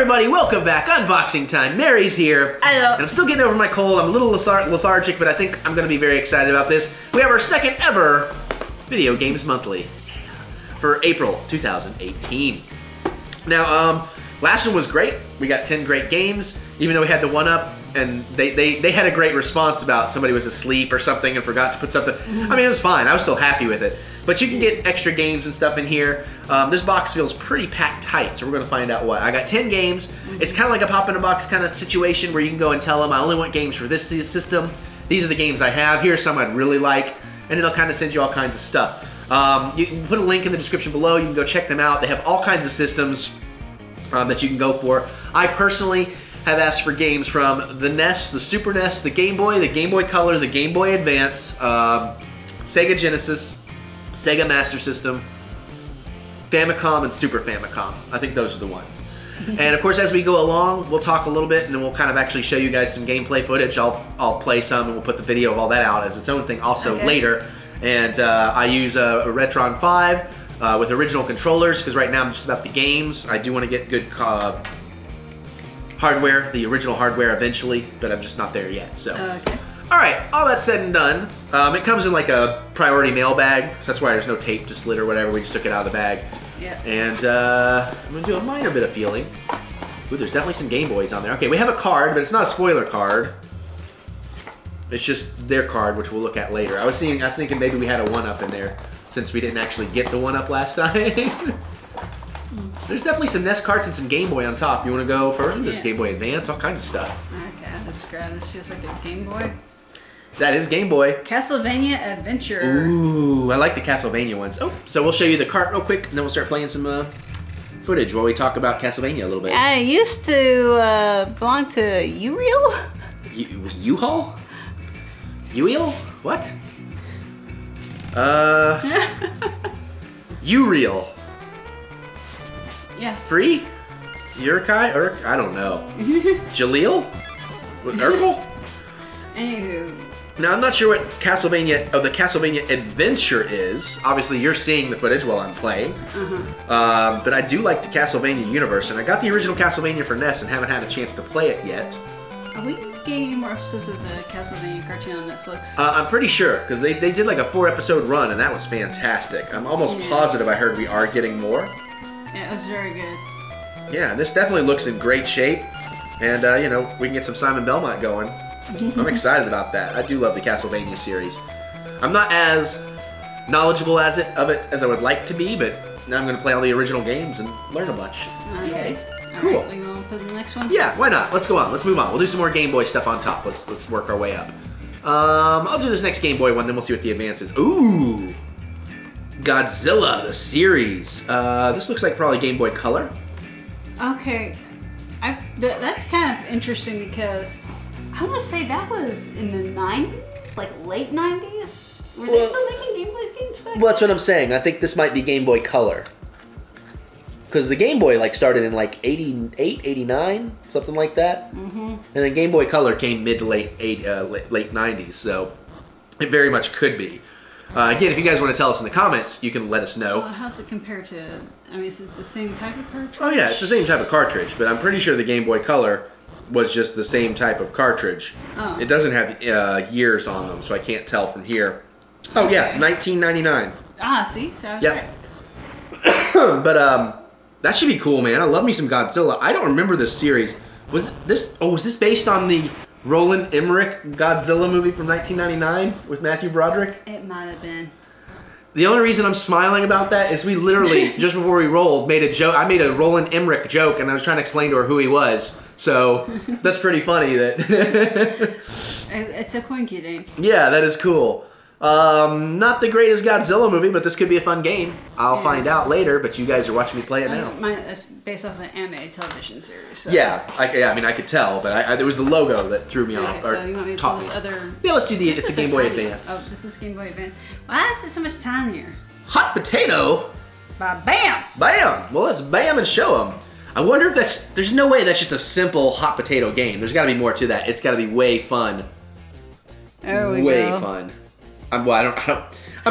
everybody, welcome back. Unboxing time. Mary's here. Hello. And I'm still getting over my cold. I'm a little lethargic, but I think I'm going to be very excited about this. We have our second ever Video Games Monthly for April 2018. Now, last one was great. We got 10 great games, even though we had the one-up, and they had a great response about somebody was asleep or something and forgot to put something. I mean, it was fine. I was still happy with it. But you can get extra games and stuff in here. This box feels pretty packed tight, so we're gonna find out why. I got 10 games. It's kind of like a pop-in-a-box kind of situation where you can go and tell them, I only want games for this system. These are the games I have. Here's some I'd really like. And it'll kind of send you all kinds of stuff. You can put a link in the description below. You can go check them out. They have all kinds of systems that you can go for. I personally have asked for games from the NES, the Super NES, the Game Boy Color, the Game Boy Advance, Sega Genesis, Sega Master System, Famicom and Super Famicom. I think those are the ones. And of course, as we go along, we'll talk a little bit and then we'll kind of actually show you guys some gameplay footage. I'll play some and we'll put the video of all that out as its own thing also later. And I use a RetroN 5 with original controllers because right now I'm just about the games. I do want to get good hardware, the original hardware eventually, but I'm just not there yet. So. All right, all that said and done, it comes in like a priority mail bag, so that's why there's no tape to slit or whatever. We just took it out of the bag. Yeah. And I'm gonna do a minor bit of feeling. Ooh, there's definitely some Game Boys on there. Okay, we have a card, but it's not a spoiler card. It's just their card, which we'll look at later. I was thinking maybe we had a one-up in there, since we didn't actually get the one-up last time. There's definitely some NES cards and some Game Boy on top. You wanna go first? There's Game Boy Advance, all kinds of stuff. Okay, let's grab this. Feels like a Game Boy. That is Game Boy. Castlevania Adventure. Ooh, I like the Castlevania ones. Oh, so we'll show you the cart real quick, and then we'll start playing some footage while we talk about Castlevania a little bit. I used to belong to Uriel. U-Haul? Uriel? What? Uriel. Yeah. Free? Yurkai? I don't know. Jaleel? Urkel? Anywho. Now, I'm not sure what the Castlevania Adventure is. Obviously, you're seeing the footage while I'm playing. But I do like the Castlevania universe, and I got the original Castlevania for NES and haven't had a chance to play it yet. Are we getting more episodes of the Castlevania cartoon on Netflix? I'm pretty sure, because they did like a 4-episode run, and that was fantastic. I'm almost positive I heard we are getting more. Yeah, it was very good. Yeah, this definitely looks in great shape, and you know, we can get some Simon Belmont going. I'm excited about that. I do love the Castlevania series. I'm not as knowledgeable of it as I would like to be, but now I'm going to play all the original games and learn a bunch. Okay. Cool. All right, we want to put the next one? Yeah, why not? Let's go on. Let's move on. We'll do some more Game Boy stuff on top. Let's work our way up. I'll do this next Game Boy one, then we'll see what the advance is. Ooh! Godzilla, the series. This looks like probably Game Boy Color. Okay. That's kind of interesting because I want to say that was in the 90s, like late 90s. Were they still making Game Boy games back then? Well, that's what I'm saying. I think this might be Game Boy Color. Because the Game Boy like started in like 88, 89, something like that. And then Game Boy Color came mid to late 90s, so it very much could be. Again, if you guys want to tell us in the comments, you can let us know. Well, how's it compare to, I mean, is it the same type of cartridge? Oh yeah, it's the same type of cartridge, but I'm pretty sure the Game Boy Color was just the same type of cartridge. Oh. It doesn't have years on them, so I can't tell from here. Oh yeah, 1999. Ah, see? So I was right. But that should be cool, man. I love me some Godzilla. I don't remember this series. Was this based on the Roland Emmerich Godzilla movie from 1999 with Matthew Broderick? It might have been. The only reason I'm smiling about that is we literally, just before we rolled, made a joke. I made a Roland Emmerich joke, and I was trying to explain to her who he was. So that's pretty funny that. It's a quinky dink. Yeah, that is cool. Not the greatest Godzilla movie, but this could be a fun game. I'll find out later, but you guys are watching me play it now. It's based off of an anime television series. So. Yeah, I mean, I could tell, but it was the logo that threw me off. So you want me to pull this other... Yeah, let's do it's a Game Boy Advance. Oh, this is Game Boy Advance. Why is there so much time here? Hot potato? Bam! Bam! Well, let's bam and show them. I wonder if there's no way that's just a simple hot potato game. There's got to be more to that. It's got to be way fun. There we way go. Fun. I'm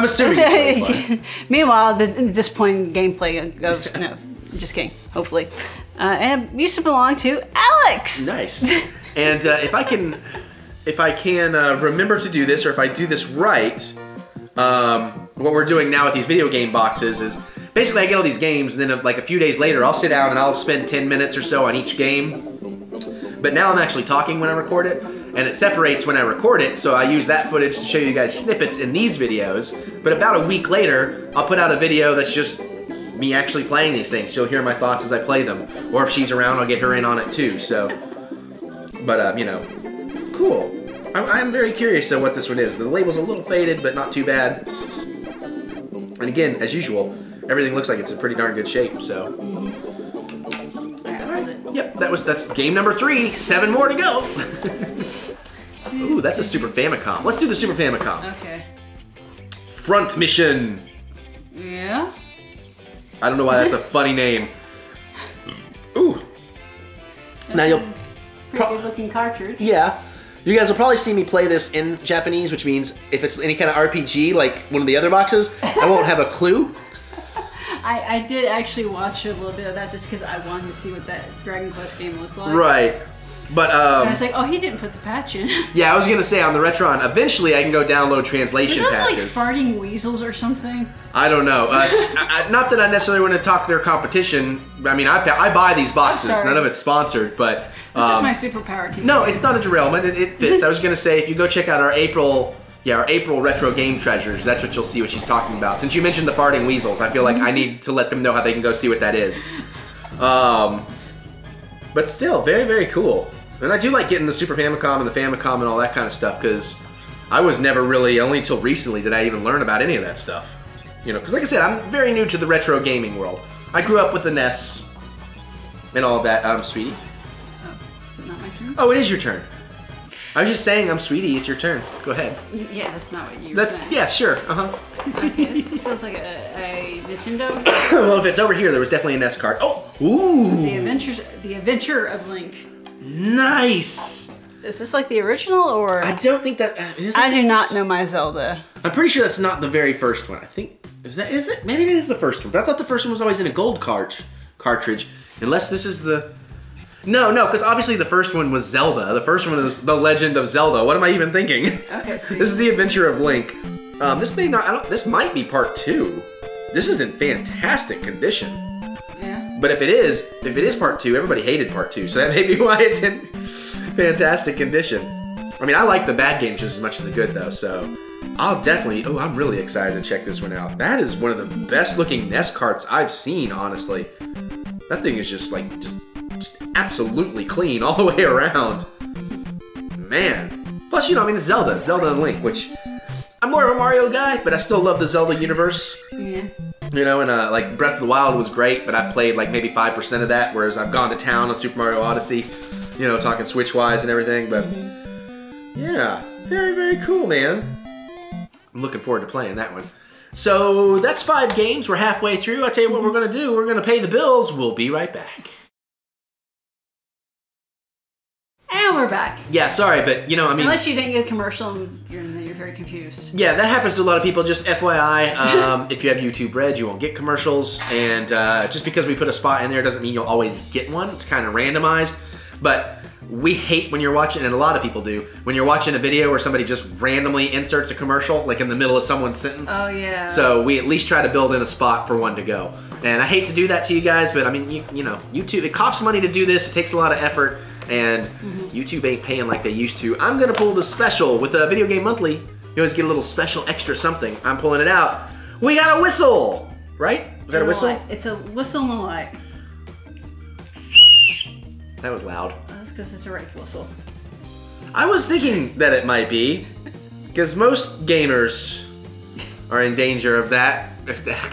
assuming it's way fun. Meanwhile, the disappointing gameplay goes, no, just kidding, hopefully. and used to belong to Alex. Nice. And if I can remember to do this, or if I do this right, what we're doing now with these video game boxes is basically I get all these games, and then like a few days later, I'll sit down and I'll spend 10 minutes or so on each game. But now I'm actually talking when I record it, and it separates when I record it, so I use that footage to show you guys snippets in these videos. But about a week later, I'll put out a video that's just me actually playing these things. You'll hear my thoughts as I play them. Or if she's around, I'll get her in on it too, so. But, you know, cool. I'm very curious though what this one is. The label's a little faded, but not too bad. And again, as usual, everything looks like it's in pretty darn good shape, so. Yep, that's game number 3. 7 more to go. Ooh, that's a Super Famicom. Let's do the Super Famicom. Okay. Front Mission. Yeah. I don't know why that's a funny name. Ooh. Now you'll. Pretty good looking cartridge. Yeah. You guys will probably see me play this in Japanese, which means if it's any kind of RPG like one of the other boxes, I won't have a clue. I did actually watch a little bit of that just because I wanted to see what that Dragon Quest game looked like. Right. But and I was like, oh, he didn't put the patch in. Yeah, I was gonna say on the RetroN, eventually I can go download translation patches. Like farting weasels or something? I don't know. Not that I necessarily want to talk their competition. I mean, I buy these boxes. None of it's sponsored, but this is my superpower. No, it's not a derailment. It fits. I was gonna say if you go check out our April retro game treasures, that's what you'll see what she's talking about. Since you mentioned the farting weasels, I feel like I need to let them know how they can go see what that is. But still, very, very cool. And I do like getting the Super Famicom and the Famicom and all that kind of stuff, because I was never really, only until recently did I even learn about any of that stuff. You know, because like I said, I'm very new to the retro gaming world. I grew up with the NES and all of that. Sweetie. Oh, is it not my turn? Oh, it is your turn. I was just saying, Sweetie, it's your turn. Go ahead. Yeah, that's not what you were saying. Yeah, sure. Okay, this feels like a Nintendo. Well, if it's over here, there was definitely a NES card. Oh, ooh. The Adventure of Link. Nice. Is this like the original, or? I don't think that. I do not know my Zelda. I'm pretty sure that's not the very first one. I think is it? Maybe it is the first one. But I thought the first one was always in a gold cartridge. Unless this is the. No, because obviously the first one was Zelda. The first one was The Legend of Zelda. What am I even thinking? Okay. So this is the Adventure of Link. This may not. This might be part 2. This is in fantastic condition. Yeah. But if it is part 2, everybody hated part 2, so that may be why it's in fantastic condition. I mean, I like the bad games just as much as the good, though, so I'll definitely. Oh, I'm really excited to check this one out. That is one of the best looking NES carts I've seen, honestly. That thing is just like just absolutely clean all the way around. Man. Plus, you know, I mean, it's Zelda and Link, which I'm more of a Mario guy, but I still love the Zelda universe. Yeah. You know, and like Breath of the Wild was great, but I played like maybe 5% of that, whereas I've gone to town on Super Mario Odyssey, you know, talking Switch-wise and everything, but yeah, very, very cool, man. I'm looking forward to playing that one. So that's 5 games. We're halfway through. I'll tell you what we're going to do. We're going to pay the bills. We'll be right back. And we're back. Yeah, sorry, but you know, I mean... Unless you didn't get a commercial and you're very confused. Yeah, that happens to a lot of people. Just FYI, if you have YouTube Red, you won't get commercials. And just because we put a spot in there doesn't mean you'll always get one. It's kind of randomized. But we hate when you're watching, and a lot of people do, when you're watching a video where somebody just randomly inserts a commercial, like in the middle of someone's sentence. Oh, yeah. So we at least try to build in a spot for one to go. And I hate to do that to you guys, but I mean, you know, YouTube, it costs money to do this. It takes a lot of effort. And YouTube ain't paying like they used to. I'm gonna pull the special with a Video Game Monthly. You always get a little special extra something. I'm pulling it out. We got a whistle, right? Is that a whistle? It's a whistle and a light. That was loud. That's because it's a right whistle. I was thinking that it might be, because most gamers are in danger of that.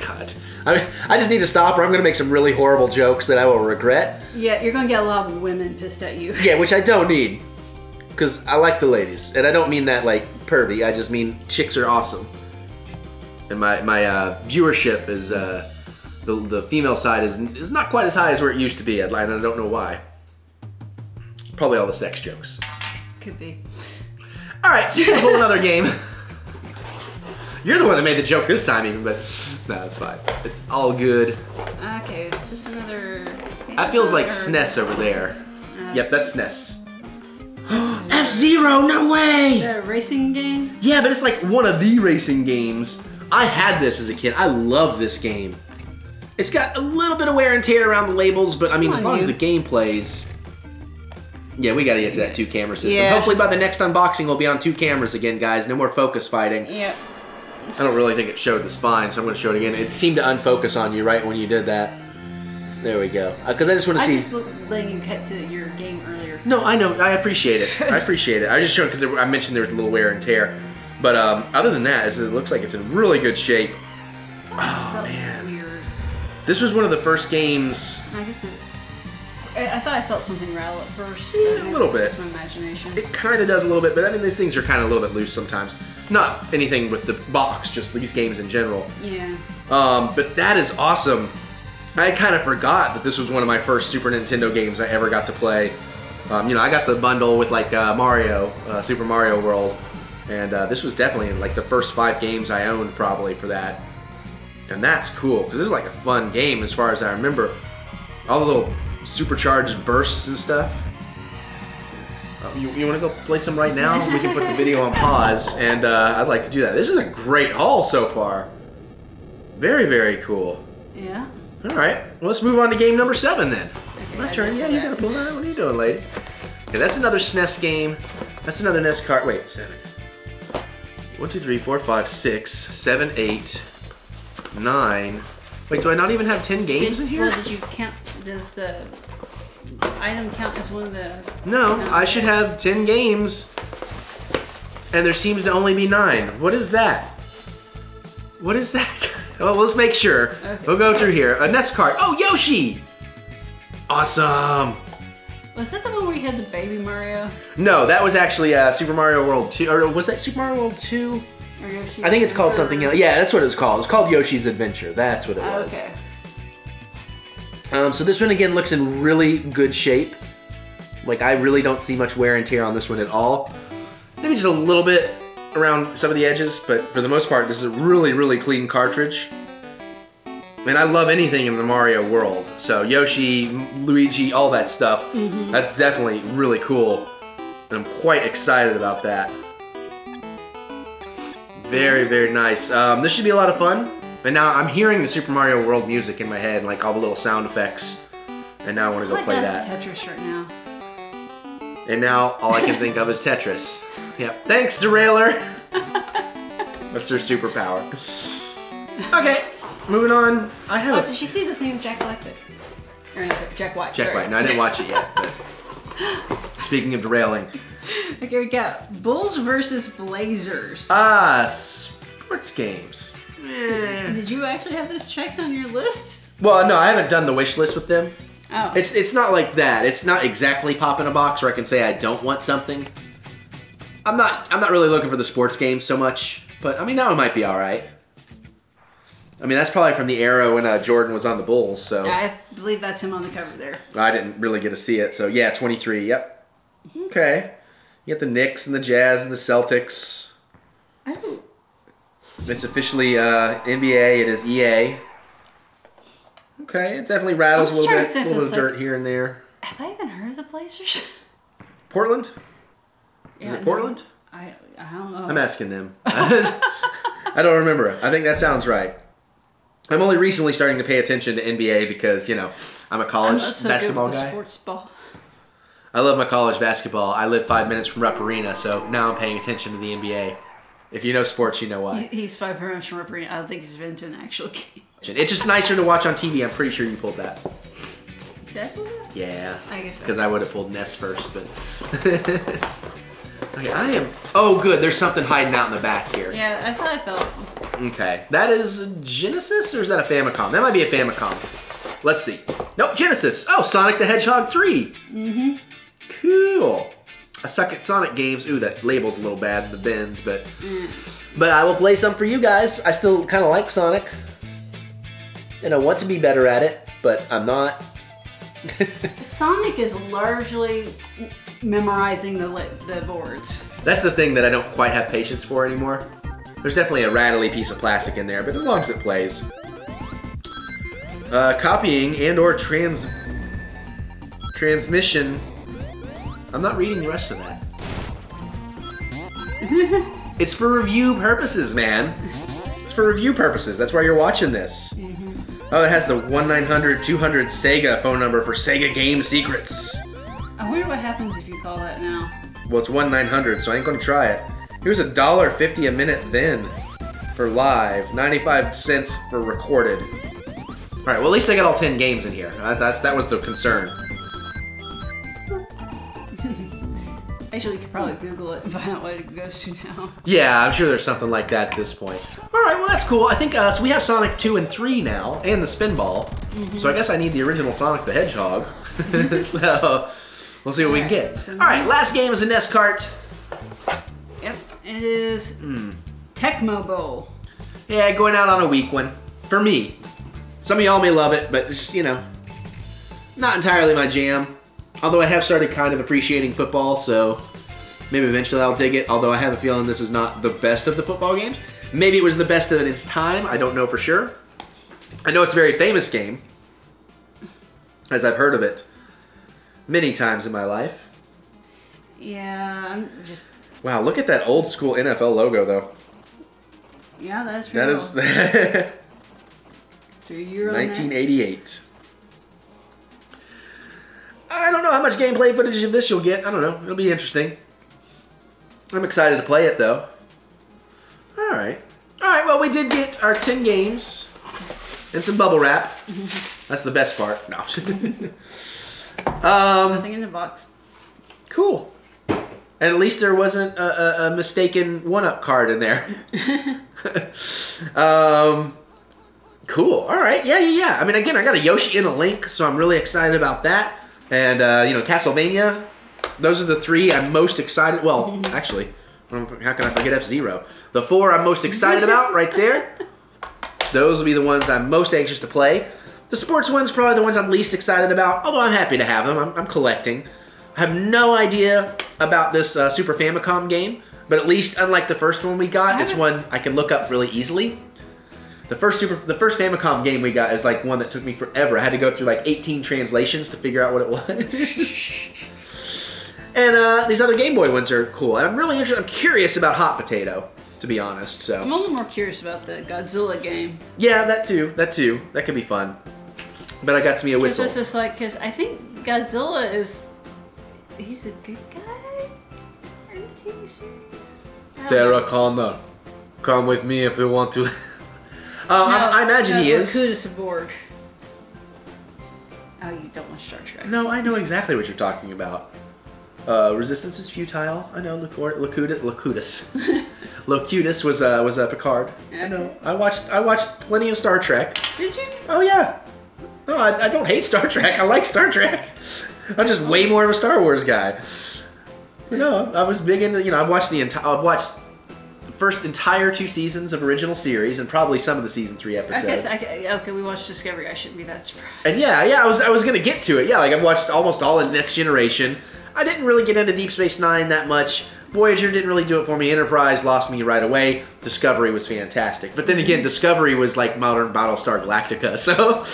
God. I just need to stop or I'm going to make some really horrible jokes that I will regret. Yeah, you're going to get a lot of women pissed at you. Yeah, which I don't need. Because I like the ladies. And I don't mean that like pervy. I just mean chicks are awesome. And my viewership is, the female side is not quite as high as where it used to be. And I don't know why. Probably all the sex jokes. Could be. Alright, so you're going to pull another game. You're the one that made the joke this time even, but no, it's fine. It's all good. Okay, is this another... That feels like SNES over there. Yep, that's SNES. F-Zero, no way! Is that a racing game? Yeah, but it's like one of the racing games. I had this as a kid. I love this game. It's got a little bit of wear and tear around the labels, but I mean, as long as the game plays... Yeah, we gotta get to that 2-camera system. Yeah. Hopefully by the next unboxing, we'll be on 2 cameras again, guys. No more focus fighting. Yep. I don't really think it showed the spine, so I'm gonna show it again. It seemed to unfocus on you right when you did that. There we go. Because I just want to see... I just letting you cut to your game earlier. No, I know. I appreciate it. I appreciate it. I just showed because I mentioned there was a little wear and tear. But other than that, it looks like it's in really good shape. Oh, man. Weird. This was one of the first games... I guess I thought I felt something rattle at first. Yeah, a little bit. Just my imagination. It kind of does a little bit, but I mean, these things are kind of a little bit loose sometimes. Not anything with the box, just these games in general. Yeah. But that is awesome. I kind of forgot that this was one of my first Super Nintendo games I ever got to play. You know, I got the bundle with like Mario, Super Mario World, and this was definitely in like the first 5 games I owned probably for that. And that's cool, because this is like a fun game as far as I remember. All the little supercharged bursts and stuff. You want to go play some right now? We can put the video on pause, and I'd like to do that. This is a great haul so far. Very, very cool. Yeah. All right, well, let's move on to game number 7 then. Okay, My turn. Yeah, you gotta pull that. What are you doing, lady? Okay, that's another SNES game. That's another NES card. Wait, 7. 1, 2, 3, 4, 5, 6, 7, 8, 9. Wait, do I not even have 10 games in here? Well, did you count? Does the item count as one of the? No, I should have 10 games, and there seems to only be 9. What is that? What is that? Well, let's make sure. Okay. We'll go through here. A NES card. Oh, Yoshi! Awesome. Was that the one where you had the baby Mario? No, that was actually Super Mario World 2. Or was that Super Mario World 2? Or Yoshi's I think it's called something else. Adventure? Yeah, that's what it was called. It's called Yoshi's Adventure. That's what it was. Okay. So this one again looks in really good shape. Like I really don't see much wear and tear on this one at all. Maybe just a little bit around some of the edges, but for the most part, this is a really, really clean cartridge. And I love anything in the Mario world. So Yoshi, Luigi, all that stuff. That's definitely really cool. And I'm quite excited about that. Very, very nice. This should be a lot of fun. And now I'm hearing the Super Mario World music in my head, like all the little sound effects. And now I want to go play that. Tetris right now. And now all I can think of is Tetris. Yep. Thanks, Derailer. That's her superpower. Okay, moving on. I have. Oh, did you see the thing Jack Black? Or no, Jack White. Jack White. No, I didn't watch it yet. But speaking of derailing. Okay, we got Bulls versus Blazers. Sports games. Did you actually have this checked on your list? Well, no, I haven't done the wish list with them. Oh. It's not like that. It's not exactly pop in a box where I can say I don't want something. I'm not really looking for the sports games so much, but I mean that one might be all right. I mean that's probably from the era when Jordan was on the Bulls, so. I believe that's him on the cover there. I didn't really get to see it, so yeah, 23. Yep. Okay. You got the Knicks and the Jazz and the Celtics. Oh. It's officially NBA. It is EA. Okay, it definitely rattles a little bit. A little bit of dirt here and there. Have I even heard of the Blazers? Portland? Yeah, is it Portland? I don't know. I'm asking them. I don't remember. I think that sounds right. I'm only recently starting to pay attention to NBA because, you know, I'm a college basketball guy. Sports ball. I love my college basketball. I live 5 minutes from Rupp Arena, so now I'm paying attention to the NBA. If you know sports, you know why. He's 5 minutes from Rupp Arena. I don't think he's been to an actual game. It's just nicer to watch on TV. I'm pretty sure you pulled that. Definitely? Yeah. I guess so. Because I would have pulled Ness first, but... Okay, I am... Oh, good. There's something hiding out in the back here. Yeah, I thought I felt... Okay. That is a Genesis, or is that a Famicom? That might be a Famicom. Let's see. Nope, Genesis. Oh, Sonic the Hedgehog 3. Mm-hmm. Cool. I suck at Sonic games. Ooh, that label's a little bad, the bend, but... But I will play some for you guys. I still kind of like Sonic. And I want to be better at it, but I'm not. Sonic is largely memorizing the boards. That's the thing that I don't quite have patience for anymore. There's definitely a rattly piece of plastic in there, but as long as it plays. Copying and or transmission. I'm not reading the rest of that. It's for review purposes, man. It's for review purposes. That's why you're watching this. Oh, it has the 1-900-200 Sega phone number for Sega Game Secrets. I wonder what happens if you call that now. Well, it's 1-900, so I ain't gonna try it. Here's $1.50 a minute then for live, 95 cents for recorded. All right, well at least I got all 10 games in here. That was the concern. Actually, you could probably Google it and find out what it goes to now. Yeah, I'm sure there's something like that at this point. All right, well that's cool. I think so we have Sonic 2 and 3 now, and the Spinball. So I guess I need the original Sonic the Hedgehog. So we'll see what we can get. All right, last game is a NES cart. Yep, it is Tecmo Bowl. Yeah, going out on a weak one for me. Some of y'all may love it, but it's just, you know, not entirely my jam. Although I have started kind of appreciating football, so maybe eventually I'll dig it. Although I have a feeling this is not the best of the football games. Maybe it was the best of its time. I don't know for sure. I know it's a very famous game, as I've heard of it many times in my life. Yeah, I'm just... Wow, look at that old school NFL logo, though. Yeah, that's real. That is... 1988. I don't know how much gameplay footage of this you'll get. I don't know. It'll be interesting. I'm excited to play it, though. All right. All right, well, we did get our 10 games and some bubble wrap. That's the best part. No. Nothing in the box. Cool. And at least there wasn't a mistaken 1-up card in there. Cool. All right. Yeah. I mean, again, I got a Yoshi and a Link, so I'm really excited about that. And, you know, Castlevania. Those are the 3 I'm most excited. Well, actually, how can I forget F-Zero? The 4 I'm most excited about right there. Those will be the ones I'm most anxious to play. The sports ones probably the ones I'm least excited about, although I'm happy to have them. I'm collecting. I have no idea about this Super Famicom game, but at least unlike the first one we got, it's one I can look up really easily. The first Famicom game we got is like one that took me forever. I had to go through like 18 translations to figure out what it was. And these other Game Boy ones are cool. And I'm really interested. I'm curious about Hot Potato, to be honest. So I'm a little more curious about the Godzilla game. Yeah, that too. That could be fun. But I got to me a whistle. It's just like, because I think Godzilla he's a good guy in the TV series. Sarah Connor, come with me if you want to. I imagine he is. Lakutis aboard. Oh, you don't watch Star Trek. No, I know exactly what you're talking about. Resistance is futile. I know. Locutus. Locutus was Picard. Okay. I know. I watched plenty of Star Trek. Did you? Oh yeah. No, I don't hate Star Trek. I like Star Trek. I'm just way more of a Star Wars guy. But no, I was big into. You know, I've watched the first entire 2 seasons of original series and probably some of the season 3 episodes. Okay, we watched Discovery. I shouldn't be that surprised. And yeah, I was gonna get to it. Yeah, like I've watched almost all of Next Generation. I didn't really get into Deep Space Nine that much. Voyager didn't really do it for me. Enterprise lost me right away. Discovery was fantastic. But then again, Discovery was like modern Battlestar Galactica, so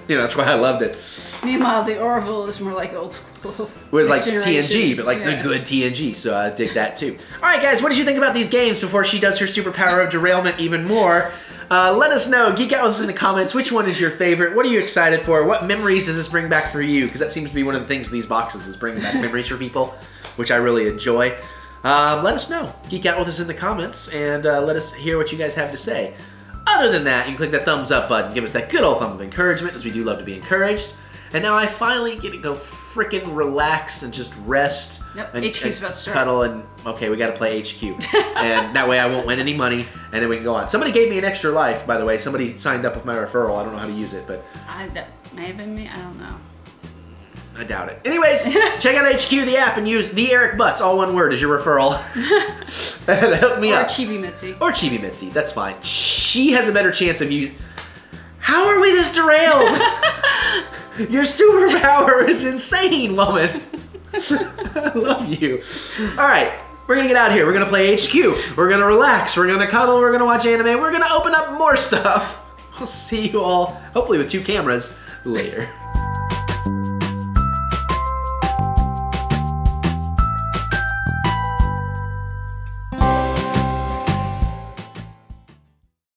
you know that's why I loved it. Meanwhile, the Orville is more like old school. With like TNG, but like the good TNG, so I dig that too. Alright guys, what did you think about these games before she does her superpower of derailment even more? Let us know. Geek out with us in the comments. Which one is your favorite? What are you excited for? What memories does this bring back for you? Because that seems to be one of the things these boxes is bringing back memories for people, which I really enjoy. Let us know. Geek out with us in the comments, and let us hear what you guys have to say. Other than that, you can click that thumbs up button. Give us that good old thumb of encouragement, as we do love to be encouraged. And now I finally get to go frickin' relax and just rest. Yep, and HQ's about to start. Cuddle and, okay, we gotta play HQ. And that way I won't win any money, and then we can go on. Somebody gave me an extra life, by the way. Somebody signed up with my referral. I don't know how to use it, but... That may have been me. I don't know. I doubt it. Anyways, check out HQ, the app, and use TheEricButts, all one word, as your referral. Help me out. Or Chibi Mitzi. Or Chibi Mitzi, that's fine. She has a better chance of you... How are we this derailed? Your superpower is insane, woman. I love you. All right, we're gonna get out of here. We're gonna play HQ. We're gonna relax. We're gonna cuddle. We're gonna watch anime. We're gonna open up more stuff. We'll see you all, hopefully with 2 cameras, later.